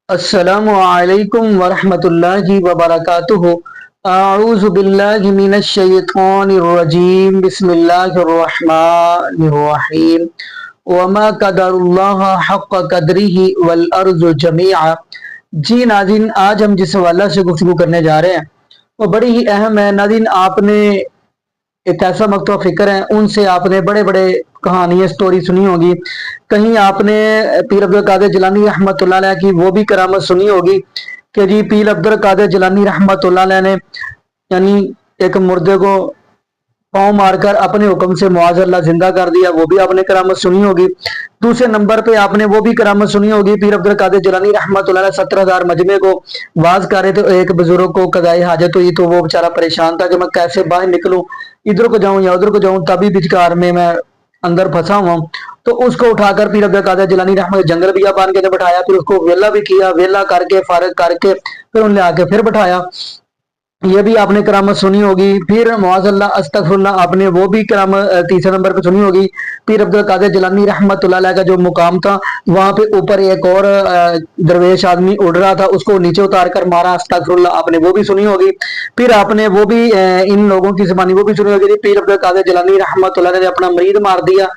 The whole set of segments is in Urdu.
السلام علیکم ورحمۃ اللہ وبرکاتہ۔ اعوذ باللہ من الشیطان الرجیم، بسم اللہ الرحمن الرحیم۔ وما قدر اللہ حق قدرہ والارض جمیعا۔ جی ناظرین، آج ہم جس حوالہ سے گفتگو کرنے جا رہے ہیں وہ بڑی ہی اہم ہے۔ ناظرین، آپ نے ایک ایسا مکتوب فکر ہے، ان سے آپ نے بڑے بڑے کہانیاں سٹوری سنی ہوگی، کہیں آپ نے پیر عبد القادر جیلانی رحمۃ اللہ علیہ کی وہ بھی کرامت سنی ہوگی کہ جی پیر عبد القادر جیلانی رحمۃ اللہ علیہ نے یعنی ایک مردے کو پاؤں مار کر اپنے حکم سے معاذ اللہ زندہ کر دیا، وہ بھی آپ نے کرامت سنی ہوگی۔ دوسرے نمبر پہ آپ نے وہ بھی کرامت سنی ہوگی، پیر عبد القادر جیلانی رحمۃ اللہ علیہ 17,000 مجمع کو واز کر رہے تھے، ایک بزرگ کو قضاء حاجت ہوئی تو وہ بیچارہ پریشان تھا کہ میں کیسے باہر نکلوں، ادھر کو جاؤں یا ادھر کو جاؤں، تبھی بیچار میں اندر پھنسا ہوا ہوں۔ تو اس کو اٹھا کر پیر عبد القادر جیلانی رحمۃ جنگل بیابان کے بٹھایا، پھر اس کو ویلا بھی کیا، ویلا کر کے فارغ کر کے پھر انہیں آ کے پھر بٹھایا، یہ بھی آپ نے کرامت سنی ہوگی۔ پھر معاذ اللہ استغفر اللہ آپ نے وہ بھی کرامت تیسرے نمبر پہ سنی ہوگی، پیر عبد القادر جیلانی رحمۃ اللہ علیہ کا جو مقام تھا وہاں پہ اوپر ایک اور درویش آدمی اڑ رہا تھا، اس کو نیچے اتار کر مارا، استغفر اللہ آپ نے وہ بھی سنی ہوگی۔ پھر آپ نے وہ بھی ان لوگوں کی زبانی وہ بھی سنی ہوگی، پیر عبد القادر جیلانی رحمۃ اللہ نے اپنا مرید مار دیا،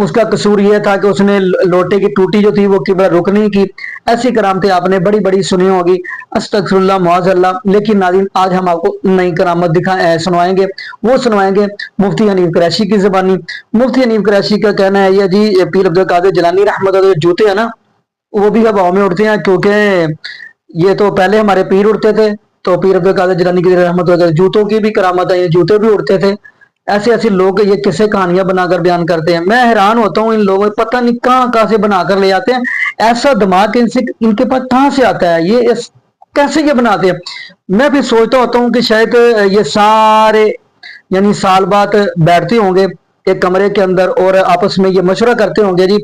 اس کا قصور یہ تھا کہ اس نے لوٹے کی ٹوٹی جو تھی وہ قبلہ رخ نہیں کی۔ ایسی کرامتیں آپ نے بڑی بڑی سنی ہوگی، استغفر اللہ معاذ اللہ۔ لیکن ناظرین، آج ہم آپ کو نئی کرامت سنوائیں گے، وہ سنوائیں گے مفتی حنیف قریشی کی زبانی۔ مفتی حنیف قریشی کا کہنا ہے یہ جی پیر عبد القادر جیلانی رحمۃ اللہ کے جوتے ہیں نا وہ بھی ہواؤں میں اڑتے ہیں، کیونکہ یہ تو پہلے ہمارے پیر اڑتے تھے، تو پیر عبد القادر جیلانی کی رحمۃ اللہ جوتوں کی بھی کرامت ہے، یہ جوتے بھی اڑتے تھے۔ ایسے ایسے لوگ یہ کسے کہانیاں بنا کر بیان کرتے ہیں، میں حیران ہوتا ہوں ان لوگوں کو، پتہ نہیں کہاں سے بنا کر لے آتے ہیں، ایسا دماغ ان کے پاس کہاں سے آتا ہے، یہ کیسے یہ بناتے ہیں۔ میں پھر سوچتا ہوتا ہوں کہ شاید یہ سارے یعنی سال بعد بیٹھتے ہوں گے ایک کمرے کے اندر اور آپس میں یہ مشورہ کرتے ہوں گے، جی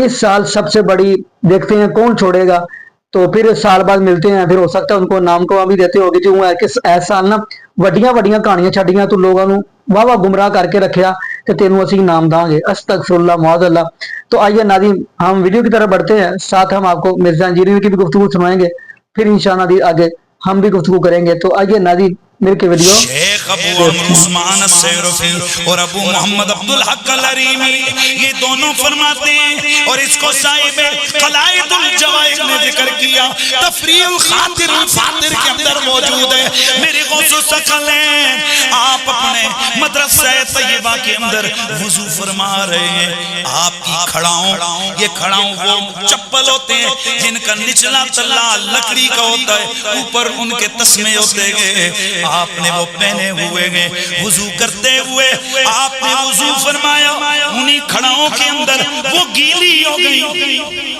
اس سال سب سے بڑی دیکھتے ہیں کون چھوڑے گا، تو پھر سال بعد ملتے ہیں، پھر ہو سکتا ہے ان کو نام کو بھی دیتے ہوگے، جو ایس سال نا وڈیاں وڈیاں کہانیاں چھڈیاں تو لوگوں نے واہ واہ گمراہ کر کے رکھیا کہ تینوں اسی نام داں گے، استغفر اللہ معاذ اللہ۔ تو آئیے ناظرین ہم ویڈیو کی طرف بڑھتے ہیں، ساتھ ہم آپ کو مرزا انجیری کی بھی گفتگو سنوائیں گے، پھر انشاءاللہ آگے ہم بھی گفتگو کریں گے۔ تو آئیے ناظرین مل کے ویڈیو شیخ ابو عمرو عثمان السیرفی اور ابو محمد عبدالحق الحریمی یہ دونوں فرماتے ہیں، اور اس کو صاحب قلائد الجوائز نے ذکر کیا، تفریح الخاطر الفاطر کے اندر موجود ہے۔ میرے غوث الثقلین آپ اپنے مدرسہ طیبہ کے اندر وضو فرما رہے ہیں، آپ کی کھڑاؤں، یہ کھڑاؤں وہ چپل ہوتے ہیں جن کا نچلا تلہ لکڑی کا ہوتا ہے، اوپر ان کے تسمے ہوتے گئے، آپ نے وہ پہنے ہوئے گئے، وضو کرتے ہوئے آپ نے وضو فرمایا، انہی کھڑاؤں کے اندر وہ گیلی ہو گئی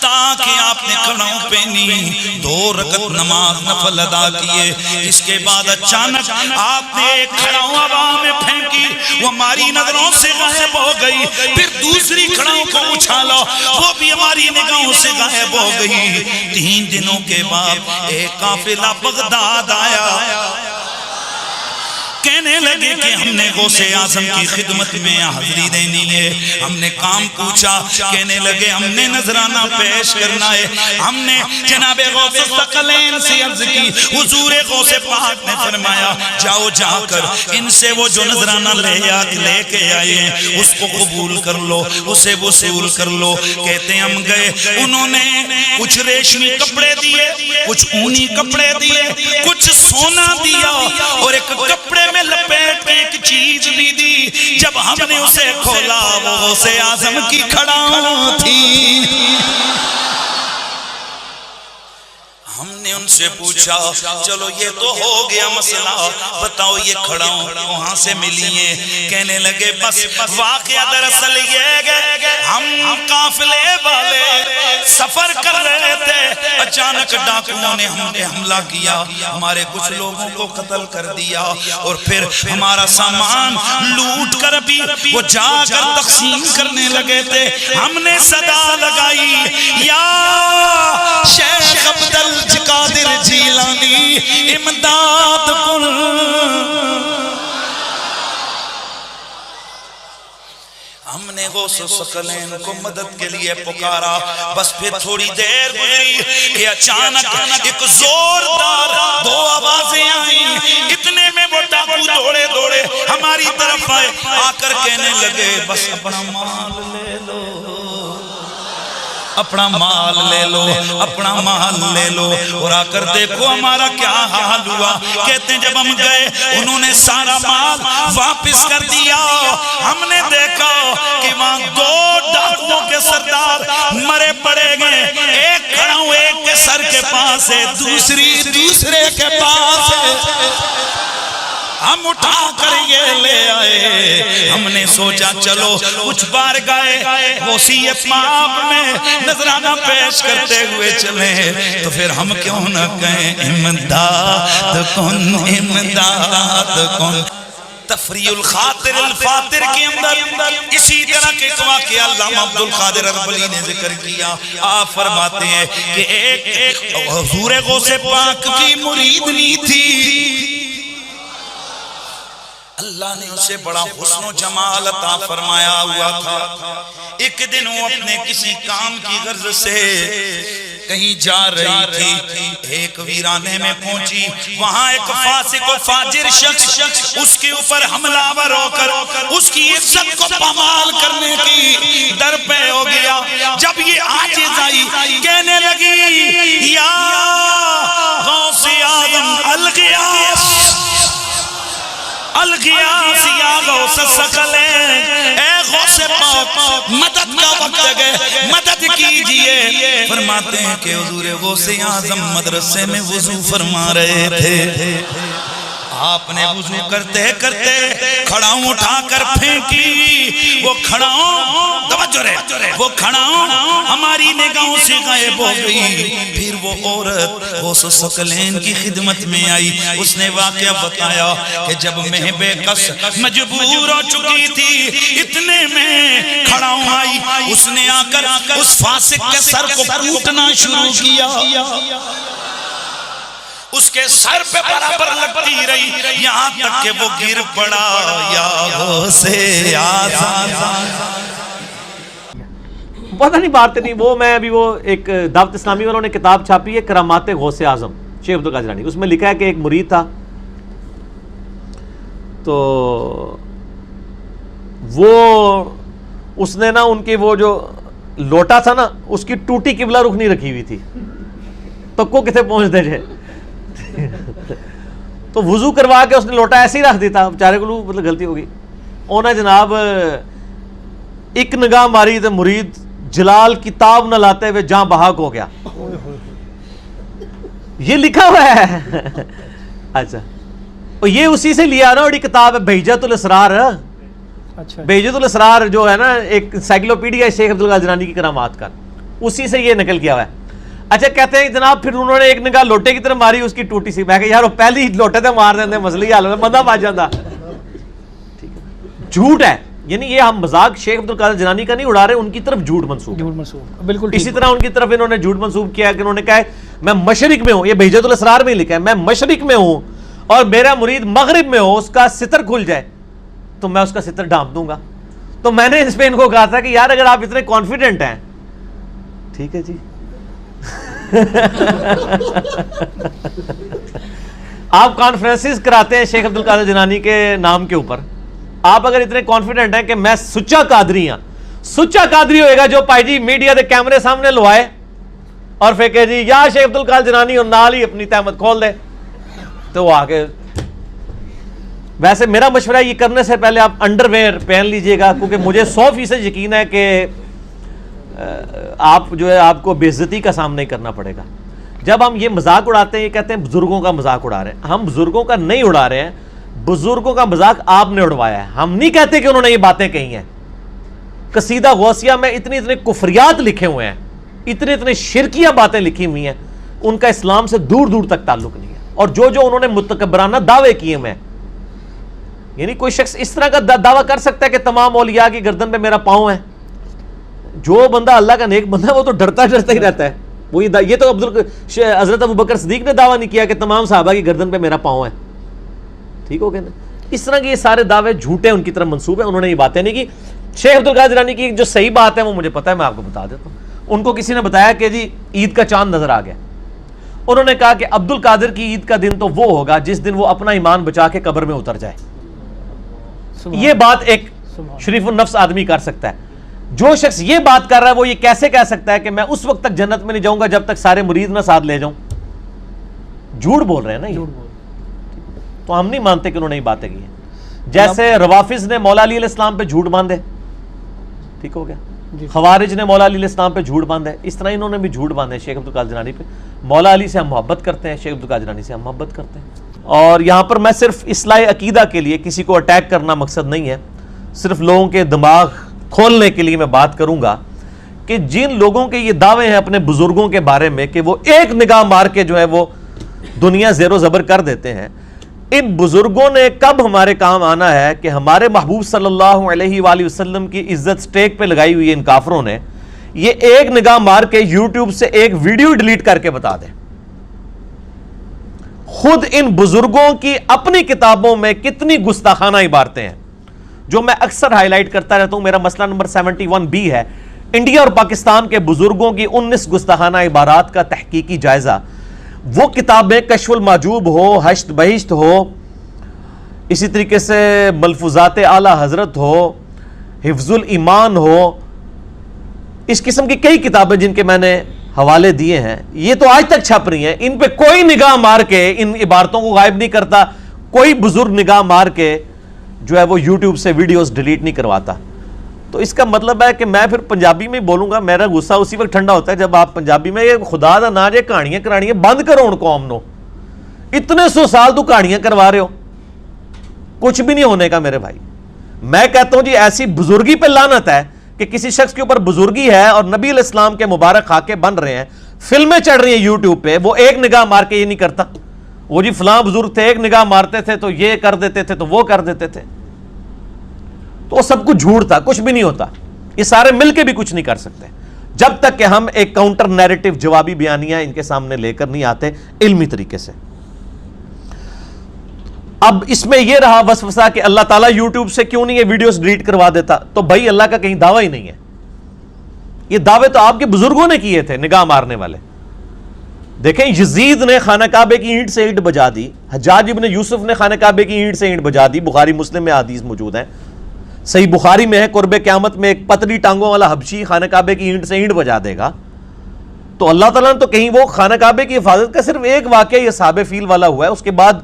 تاکہ آپ نے کھڑاؤں پہنی، 2 رکعت نماز نفل ادا کیے، اس کے بعد اچانک آپ نے ایک کھڑاؤں ہوا میں پھینکی، وہ ہماری نظروں سے غائب ہو گئی، پھر دوسری کھڑاؤں کو اچھالا، وہ بھی ہماری نگاہوں سے غائب ہو گئی۔ 3 دنوں کے بعد ایک قافلہ بغداد آیا، کہنے لگے کہ ہم نے غوث اعظم کی خدمت میں حاضری دینی ہے، ہم نے کام پوچھا، کہنے لگے ہم نے نذرانہ پیش کرنا ہے، ہم نے جناب غوث الثقلین سے عرض کی، حضور غوث پاک نے فرمایا جاؤ جا کر ان سے وہ جو نذرانہ لے کے آئے ہیں اس کو قبول کر لو، اسے وصول کر لو۔ کہتے ہیں ہم گئے، انہوں نے کچھ ریشمی کپڑے دیے، کچھ اونی کپڑے دیے، کچھ سونا دیا، اور ایک کپڑے میں لپیٹ کے ایک چیز بھی دی۔ جب ہم نے اسے کھولا وہ غوث اعظم کی کھڑاؤں تھی۔ ہم نے ان سے پوچھا چلو یہ تو ہو گیا مسئلہ، بتاؤ یہ کھڑاؤں کہاں سے ملی ہیں؟ کہنے لگے بس واقعہ دراصل یہ ہے، ہم قافلے والے سفر کر رہے تھے، اچانک ڈاکوؤں نے ہم نے حملہ کیا، ہمارے کچھ لوگوں کو قتل کر دیا، اور پھر ہمارا سامان لوٹ کر بھی وہ جا کر تقسیم کرنے لگے تھے۔ ہم نے صدا لگائی یا شیخ عبد القادر جیلانی امداد کن، ہم نے غوث ثقلین کو مدد کے لیے پکارا. بس پھر تھوڑی دیر گزری کہ اچانک ایک زوردار دو آوازیں آئیں. اتنے میں وہ ڈاکو دوڑے دوڑے ہماری طرف آئے. آ کر کہنے لگے بس اپنا مال لے لو, اپنا مال لے لو, اپنا مال لے لو. اور آ کر دیکھو ہمارا کیا حال ہوا. کہتے ہیں جب ہم گئے انہوں نے سارا مال واپس کر دیا. ہم نے دیکھا کہ وہاں دو ڈاکوؤں کے سردار مرے پڑے گئے. ایک کھڑا ہوں ایک کے سر کے پاس ہے, دوسرے کے پاس ہے. ہم اٹھا کر یہ لے آئے. ہم نے سوچا چلو کچھ بار گائے وصیت مآب میں نذرانہ پیش کرتے ہوئے چلیں. تو پھر ہم کیوں نہ کہیں امداد کن, امداد کن. تفریح الخاطر الفاتر کے اندر اسی طرح کے واقعہ علامہ عبد القادر اربلی نے ذکر کیا. آپ فرماتے ہیں کہ ایک حضور غوث پاک کی مریدنی تھی. اللہ نے اسے بڑا حسن و جمال عطا فرمایا ہوا تھا. ایک دن وہ اپنے کسی کام کی غرض سے کہیں جا رہی تھی. ایک ویرانے میں پہنچی. وہاں ایک فاسق و فاجر شخص اس کے اوپر حملہ آور ہو کر اس کی عزت کو پامال کرنے کی در پہ ہو گیا. جب یہ عاجز آئی کہنے لگی یا غوث اعظم الغیاث, الغیاث یا غوث ثقلین, اے غوث پاک مدد کا وقت ہے, مدد کیجئے. فرماتے ہیں کہ حضور غوث اعظم مدرسے میں وضو فرما رہے تھے. آپ نے وضو کرتے کرتے کھڑاؤں اٹھا کر پھینکی. وہ کھڑاؤں توجہ رہے, وہ کھڑاؤں ہماری نگاہوں سے غائب ہو گئی. پھر وہ عورت غوث ثقلین کی خدمت میں آئی. اس نے واقعہ بتایا کہ جب میں بے کس مجبور ہو چکی تھی اتنے میں کھڑاؤں آئی. اس نے آ کر اس فاسق کے سر کو کوٹنا شروع کیا. اس کے سر پہ برابر لگتی رہی یہاں تک کہ وہ گر پڑا. یا غوث اعظم. پتہ نہیں بات نہیں وہ, میں ابھی وہ ایک دعوت اسلامی والوں نے کتاب چھاپی ہے کرامات غوث اعظم شیخ عبد القادر جیلانی. اس میں لکھا ہے کہ ایک مرید تھا تو وہ اس نے نا ان کی وہ جو لوٹا تھا نا اس کی ٹوٹی قبلہ رخنی رکھی ہوئی تھی. تو کو کتے پہنچ دے جائے تو وضو کروا کے اس نے لوٹا ایسے ہی رکھ دیتا. بیچارے کو مطلب غلطی ہوگی. انہیں جناب ایک نگاہ ماری تو مرید جلال کتاب نہ لاتے ہوئے جہاں بحق ہو گیا. یہ لکھا ہوا ہے. اچھا اور یہ اسی سے لیا نا. اور یہ کتاب ہے بہجت الاسرار. بہجت الاسرار جو ہے نا ایک سائیکلوپیڈیا شیخ عبد القادر جیلانی کی کرامات کا, اسی سے یہ نقل کیا ہوا ہے. اچھا کہتے ہیں جناب پھر انہوں نے ایک نگاہ لوٹے کی طرف ماری, اس کی ٹوٹی سی. میں کہ یار وہ پہلی لوٹے تھے مار دیندے مسئلہ حل ہوتا, بندہ بچ جاتا. جھوٹ ہے. یعنی یہ ہم مذاق شیخ عبد القادر جیلانی کا نہیں اڑا رہے, ان کی طرف جھوٹ منسوب بالکل. اسی طرح ان کی طرف انہوں نے جھوٹ منسوب کیا کہ انہوں نے کہا ہے میں مشرق میں ہوں. یہ بہجت الاسرار میں لکھا ہے میں مشرق میں ہوں اور میرا مرید مغرب میں ہو, اس کا ستر کھل جائے تو میں اس کا ستر ڈھانپ دوں گا. تو میں نے اس پہ ان کو کہا تھا کہ یار اگر آپ اتنے کانفیڈنٹ ہیں ٹھیک ہے جی آپ کانفرنسز کراتے ہیں شیخ عبد القادر جیلانی کے نام کے اوپر. آپ اگر اتنے کانفیڈنٹ ہیں کہ میں سچا قادری ہوں, سچا قادری ہوئے گا جو پائی جی میڈیا دے کیمرے سامنے لوائے اور پھر کہ جی یا شیخ عبد القادر جیلانی اور نال ہی اپنی تہمت کھول دے, تو وہ آگے. ویسے میرا مشورہ یہ کرنے سے پہلے آپ انڈر ویئر پہن لیجئے گا, کیونکہ مجھے 100% یقین ہے کہ آپ جو ہے آپ کو بے عزتی کا سامنا ہی کرنا پڑے گا. جب ہم یہ مذاق اڑاتے ہیں, یہ کہتے ہیں بزرگوں کا مذاق اڑا رہے ہیں. ہم بزرگوں کا نہیں اڑا رہے ہیں, بزرگوں کا مذاق آپ نے اڑوایا ہے. ہم نہیں کہتے کہ انہوں نے یہ باتیں کہی ہیں. قصیدہ غوثیہ میں اتنے کفریات لکھے ہوئے ہیں, اتنے شرکیہ باتیں لکھی ہوئی ہیں, ان کا اسلام سے دور دور تک تعلق نہیں ہے. اور جو انہوں نے متکبرانہ دعوے کیے ہوئے ہیں, یعنی کوئی شخص اس طرح کا دعویٰ کر سکتا ہے کہ تمام اولیاء کی گردن پہ میرا پاؤں ہے. جو بندہ اللہ کا نیک بندہ ہے وہ تو ڈرتا ہی رہتا ہے. وہ یہ تو حضرت ابوبکر صدیق نے دعویٰ نہیں کیا کہ تمام صحابہ کی گردن پہ میرا پاؤں ہے. ٹھیک ہو گیا نا. اس طرح کے یہ سارے دعوے جھوٹے ان کی طرف منسوب ہیں, انہوں نے یہ باتیں نہیں کی. شیخ عبد القادر جیلانی کی جو صحیح بات ہے وہ مجھے پتا ہے، میں آپ کو بتا دیتا ہوں. ان کو کسی نے بتایا کہ جی عید کا چاند نظر آ گیا. انہوں نے کہا کہ عبد القادر کی عید کا دن تو وہ ہوگا جس دن وہ اپنا ایمان بچا کے قبر میں اتر جائے. یہ بات ایک شریف النفس آدمی کر سکتا ہے. جو شخص یہ بات کر رہا ہے وہ یہ کیسے کہہ سکتا ہے کہ میں اس وقت تک جنت میں نہیں جاؤں گا جب تک سارے مرید نہ ساتھ لے جاؤں؟ جھوٹ بول رہے ہیں نا یہ. تو ہم نہیں مانتے کہ انہوں نے یہ باتیں کی ہیں. جیسے روافظ نے مولا علی علیہ السلام پہ جھوٹ باندھے، ٹھیک ہو گیا. خوارج نے مولا علی علیہ السلام پہ جھوٹ باندھے، اس طرح انہوں نے بھی جھوٹ باندھے شیخ عبد القادر جیلانی پہ. مولا علی سے ہم محبت کرتے ہیں، شیخ عبد القادر جیلانی سے ہم محبت کرتے ہیں. اور یہاں پر میں صرف اصلاح عقیدہ کے لیے، کسی کو اٹیک کرنا مقصد نہیں ہے، صرف لوگوں کے دماغ کھولنے کے لیے میں بات کروں گا کہ جن لوگوں کے یہ دعوے ہیں اپنے بزرگوں کے بارے میں کہ وہ ایک نگاہ مار کے جو ہے وہ دنیا زیر و زبر کر دیتے ہیں، ان بزرگوں نے کب ہمارے کام آنا ہے کہ ہمارے محبوب صلی اللہ علیہ وآلہ وسلم کی عزت سٹیک پہ لگائی ہوئی ان کافروں نے یہ ایک نگاہ مار کے یوٹیوب سے ایک ویڈیو ڈیلیٹ کر کے بتا دیں. خود ان بزرگوں کی اپنی کتابوں میں کتنی گستاخانہ عبارتیں ہیں جو میں اکثر ہائی لائٹ کرتا رہتا ہوں. میرا مسئلہ نمبر 71B ہے، انڈیا اور پاکستان کے بزرگوں کی 19 گستاخانہ عبارات کا تحقیقی جائزہ. وہ کتابیں کشف المحجوب ہو، حشت بہشت ہو، اسی طریقے سے ملفوظات اعلی حضرت ہو، حفظ الایمان ہو، اس قسم کی کئی کتابیں جن کے میں نے حوالے دیے ہیں، یہ تو آج تک چھپ رہی ہیں. ان پہ کوئی نگاہ مار کے ان عبارتوں کو غائب نہیں کرتا، کوئی بزرگ نگاہ مار کے جو ہے وہ یوٹیوب سے ویڈیوز ڈیلیٹ نہیں کرواتا. تو اس کا مطلب ہے کہ میں پھر پنجابی میں بولوں گا، میرا غصہ اسی وقت ٹھنڈا ہوتا ہے جب آپ پنجابی میں یہ خدا دا نا جے کہانیاں کرانیاں بند کرو ان قوم نو. اتنے 100 سال تو کہانیاں کروا رہے ہو، کچھ بھی نہیں ہونے کا میرے بھائی. میں کہتا ہوں جی ایسی بزرگی پہ لعنت ہے کہ کسی شخص کے اوپر بزرگی ہے اور نبی علیہ السلام کے مبارک خاکے بن رہے ہیں، فلمیں چڑھ رہی ہیں یوٹیوب پہ، وہ ایک نگاہ مار کے یہ نہیں کرتا. وہ جی فلاں بزرگ تھے، ایک نگاہ مارتے تھے تو یہ کر دیتے تھے تو وہ کر دیتے تھے. تو وہ سب کچھ جھوٹ تھا، کچھ بھی نہیں ہوتا. یہ سارے مل کے بھی کچھ نہیں کر سکتے جب تک کہ ہم ایک کاؤنٹر نیریٹو جوابی بیانیہ ان کے سامنے لے کر نہیں آتے علمی طریقے سے. اب اس میں یہ رہا وسوسہ کہ اللہ تعالیٰ یوٹیوب سے کیوں نہیں یہ ویڈیوز ڈیلیٹ کروا دیتا، تو بھائی اللہ کا کہیں دعویٰ ہی نہیں ہے. یہ دعوے تو آپ کے بزرگوں نے کیے تھے نگاہ مارنے والے. دیکھیں یزید نے خانہ کعبے کی اینٹ سے اینٹ بجا دی، حجاج ابن یوسف نے خانہ کعبے کی اینٹ سے اینٹ بجا دی. بخاری مسلم میں حدیث موجود ہے، صحیح بخاری میں ہے، قرب قیامت میں ایک پتلی ٹانگوں والا حبشی خانہ کعبے کی اینٹ سے اینٹ بجا دے گا. تو اللہ تعالیٰ نے تو کہیں وہ خانہ کعبے کی حفاظت کا صرف ایک واقعہ یہ صحاب فیل والا ہوا ہے، اس کے بعد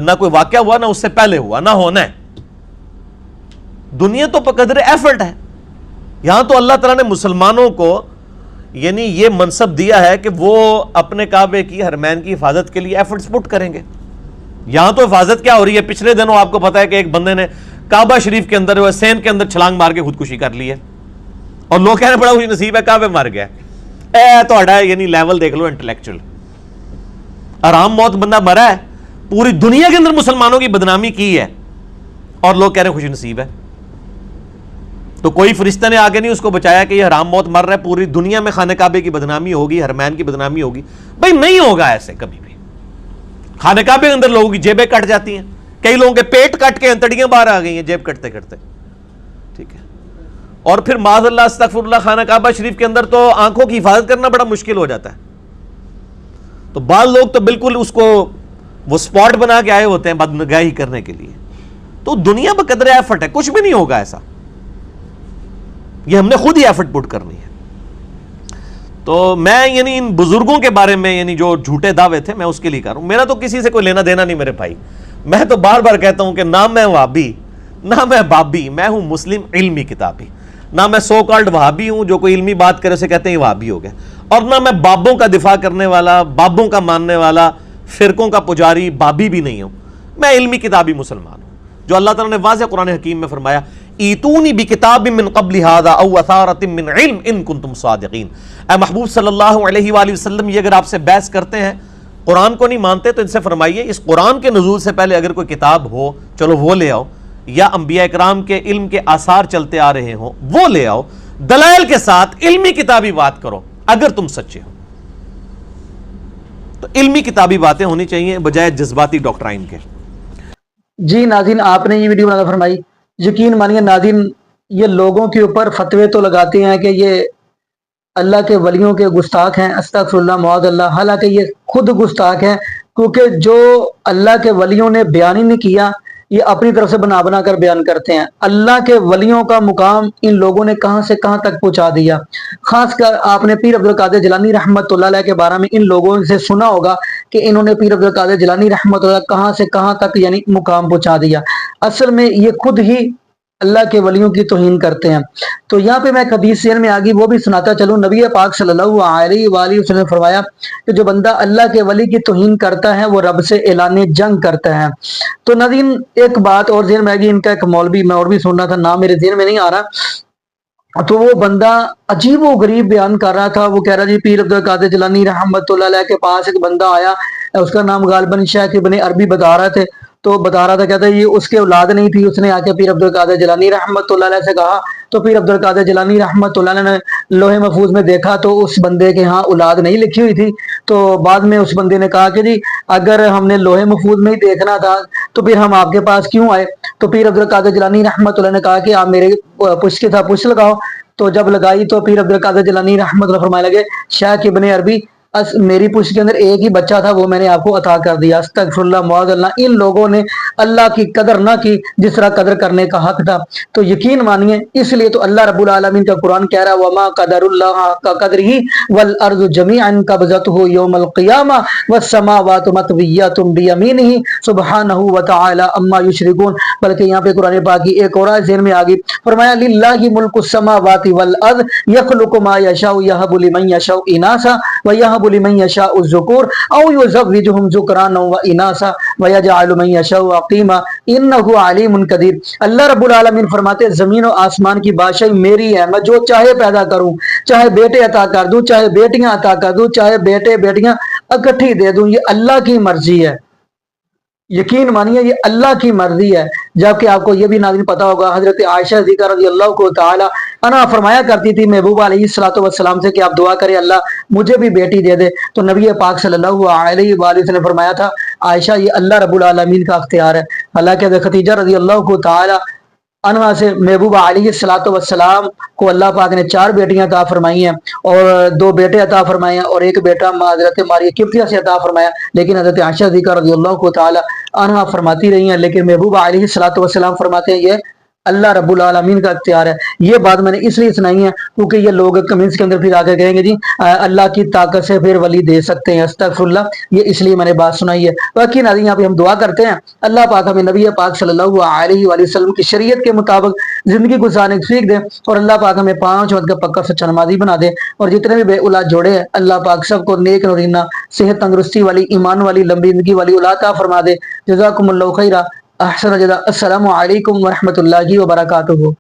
نہ کوئی واقعہ ہوا، نہ اس سے پہلے ہوا، نہ ہونا ہے. دنیا تو بقدر ایفرٹ ہے. یہاں تو اللہ تعالیٰ نے مسلمانوں کو یعنی یہ منصب دیا ہے کہ وہ اپنے کعبے کی حرمین کی حفاظت کے لیے ایفرٹس پٹ کریں گے. یہاں تو حفاظت کیا ہو رہی ہے، پچھلے دنوں آپ کو پتا ہے کہ ایک بندے نے کعبہ شریف کے اندر سین کے اندر چھلانگ مار کے خودکشی کر لی ہے اور لوگ کہنے بڑا خوش نصیب ہے کعبے مار گیا. تھوڑا یعنی لیول دیکھ لو انٹلیکچوئل. آرام موت بندہ مرا ہے، پوری دنیا کے اندر مسلمانوں کی بدنامی کی ہے اور لوگ کہہ رہے ہیں خوش نصیب ہے. تو کوئی فرشتہ نے آگے نہیں اس کو بچایا کہ یہ حرام موت مر رہا ہے، پوری دنیا میں خانہ کعبے کی بدنامی ہوگی، حرمین کی بدنامی ہوگی. بھائی نہیں ہوگا ایسے کبھی بھی. خانہ کعبے کے اندر لوگوں کی جیبیں کٹ جاتی ہیں، کئی لوگوں کے پیٹ کٹ کے انتڑیاں باہر آ گئی ہیں جیب کٹتے کٹتے، ٹھیک ہے. اور پھر معاذ اللہ استغفر اللہ خانہ کعبہ شریف کے اندر تو آنکھوں کی حفاظت کرنا بڑا مشکل ہو جاتا ہے. تو بعض لوگ تو بالکل اس کو وہ سپاٹ بنا کے آئے ہوتے ہیں بدنگاہی کرنے کے لیے. تو دنیا بقدر ایفرٹ ہے، کچھ بھی نہیں ہوگا ایسا. یہ ہم نے خود ہی ایفرٹ پٹ کرنی ہے. تو میں یعنی ان بزرگوں کے بارے میں یعنی جو جھوٹے دعوے تھے میں اس کے لیے کر رہا ہوں. میرا تو کسی سے کوئی لینا دینا نہیں میرے بھائی. میں تو بار بار کہتا ہوں کہ نہ میں وہابی، نہ میں بابی، میں ہوں مسلم علمی کتابی. نہ میں سو کالڈ وہابی ہوں جو کوئی علمی بات کرے اسے کہتے ہیں وہابی ہو گیا، اور نہ میں بابوں کا دفاع کرنے والا، بابوں کا ماننے والا، فرقوں کا پجاری بابی بھی نہیں ہوں. میں علمی کتابی مسلمان ہوں. جو اللہ تعالیٰ نے واضح قرآن حکیم میں فرمایا ایتونی بکتاب من قبل ھذا او اثارۃ من علم ان کنتم صادقین. اے محبوب صلی اللہ علیہ وآلہ وسلم، یہ اگر آپ سے بحث کرتے ہیں، قرآن کو نہیں مانتے، تو ان سے فرمائیے اس قرآن کے نزول سے پہلے اگر کوئی کتاب ہو چلو وہ لے آؤ، یا انبیاء کرام کے علم کے آثار چلتے آ رہے ہوں وہ لے آؤ، دلائل کے ساتھ علمی کتابی بات کرو اگر تم سچے ہو. تو علمی کتابی باتیں ہونی چاہیے بجائے جذباتی ڈاکٹرائن کے. جی ناظرین، آپ نے یہ ویڈیو بنا فرمائی، یقین مانیے ناظرین یہ لوگوں کے اوپر فتوے تو لگاتے ہیں کہ یہ اللہ کے ولیوں کے گستاخ ہیں، استغفر اللہ معاذ اللہ، حالانکہ یہ خود گستاخ ہیں، کیونکہ جو اللہ کے ولیوں نے بیان ہی نہیں کیا یہ اپنی طرف سے بنا بنا کر بیان کرتے ہیں۔ اللہ کے ولیوں کا مقام ان لوگوں نے کہاں سے کہاں تک پہنچا دیا۔ خاص کر آپ نے پیر عبدالقادر جیلانی رحمت اللہ علیہ کے بارے میں ان لوگوں سے سنا ہوگا کہ انہوں نے پیر عبدالقادر جیلانی رحمت اللہ کہاں سے کہاں تک یعنی مقام پہنچا دیا۔ اصل میں یہ خود ہی اللہ کے ولیوں کی توہین کرتے ہیں۔ تو یہاں پہ میں ایک حدیث ذہن میں آگی وہ بھی سناتا چلوں۔ نبی پاک صلی اللہ علیہ وآلہ وسلم نے فرمایا کہ جو بندہ اللہ کے ولی کی توہین کرتا ہے وہ رب سے اعلان جنگ کرتا ہے۔ تو ناظرین ایک بات اور ذہن میں آگی، ان کا ایک مولوی میں اور بھی سننا تھا، نام میرے ذہن میں نہیں آ رہا، تو وہ بندہ عجیب و غریب بیان کر رہا تھا۔ وہ کہہ رہا جی پیر عبدالقادر جیلانی رحمت اللہ علیہ کے پاس ایک بندہ آیا، اس کا نام غالباً شیخ ابن عربی بتا رہا تھے، تو بتا رہا تھا، کہتا ہے یہ اس کے اولاد نہیں تھی، اس نے آ کے پیر عبدالقادر جیلانی رحمت اللہ علیہ سے کہا، تو پیر عبدالقادر جیلانی رحمت اللہ علیہ نے لوح محفوظ میں دیکھا تو اس بندے کے ہاں اولاد نہیں لکھی ہوئی تھی۔ تو بعد میں اس بندے نے کہا کہ جی اگر ہم نے لوح محفوظ میں ہی دیکھنا تھا تو پھر ہم آپ کے پاس کیوں آئے؟ تو پیر عبدالقادر جیلانی رحمت اللہ نے کہا کہ آپ میرے پشت کے ساتھ پشت لگاؤ۔ تو جب لگائی تو پیر عبدالقادر جیلانی رحمت اللہ فرمانے لگے شیخ ابن عربی میری پشت کے اندر ایک ہی بچہ تھا، وہ میں نے آپ کو عطا کر دیا۔ استغفر اللہ معاذ اللہ۔ ان لوگوں نے اللہ کی قدر نہ کی جس طرح قدر کرنے کا حق تھا۔ تو یقین مانیے اس لیے تو اللہ رب العالمین کا قرآن کہہ رہا ہے وما قدر اللہ کا قدرہ والارض جميعا قبضته یوم القیامہ والسماوات مطویات بیمینہ سبحانہ وتعالی عما یشرکون۔ بلکہ یہاں پہ قرآن پاک کی ایک اور آیت ذہن میں آ گئی، فرمایا للہ ملک السماوات والارض یخلق ما یشاء یہب لمن یشاء اناثا ویہب لمن یشاء الذکور او یزوجہم ذکرانا واناثا ویجعل من یشاء عقیما انہ علیم قدیر۔ اللہ رب العالمین فرماتے زمین و آسمان کی بادشاہی میری ہے، میں جو چاہے پیدا کروں، چاہے بیٹے عطا کر دوں، چاہے بیٹیاں عطا کر دوں، چاہے بیٹے بیٹیاں اکٹھی دے دوں، یہ اللہ کی مرضی ہے۔ یقین مانیے یہ اللہ کی مرضی ہے۔ جبکہ آپ کو یہ بھی ناظرین پتا ہوگا حضرت عائشہ صدیقہ رضی اللہ کو تعالی عنہا فرمایا کرتی تھی محبوب علیہ الصلوۃ والسلام سے کہ آپ دعا کریں اللہ مجھے بھی بیٹی دے دے۔ تو نبی پاک صلی اللہ علیہ وآلہ وسلم نے فرمایا تھا عائشہ یہ اللہ رب العالمین کا اختیار ہے۔ حالانکہ حضرت خدیجہ رضی اللہ کو تعالی عنہا سے محبوب علیہ الصلوۃ والسلام کو اللہ پاک نے 4 بیٹیاں عطا فرمائی ہیں اور 2 بیٹے عطا فرمائے ہیں اور ایک بیٹا حضرت ماریہ قبطیہ سے عطا فرمایا، لیکن حضرت عائشہ صدیقہ رضی اللہ کو تعالی عنہا فرماتی رہی ہیں، لیکن محبوب علیہ الصلوۃ والسلام فرماتے ہیں یہ اللہ رب العالمین کا اختیار ہے۔ یہ بات میں نے اس لیے سنائی ہے کیونکہ یہ لوگ کمنٹس کے اندر پھر آگے کہیں گے جی اللہ کی طاقت سے پھر ولی دے سکتے ہیں، استغفر اللہ، یہ اس لیے میں نے بات سنائی ہے۔ باقی ناظرین یہاں پہ ہم دعا کرتے ہیں اللہ پاک ہمیں نبی پاک صلی اللہ علیہ وآلہ وسلم کی شریعت کے مطابق زندگی گزارنے کی سیکھ دے اور اللہ پاک ہمیں 5 وقت کا پکا سچا نمازی بنا دے، اور جتنے بھی بے اولاد جوڑے ہیں اللہ پاک سب کو نیک نورینہ صحت تندرستی والی ایمان والی لمبی زندگی والی اولاد عطا فرما دے۔ جزاکم اللہ خیرہ، احسن جزا۔ السلام علیکم ورحمۃ اللہ وبرکاتہ۔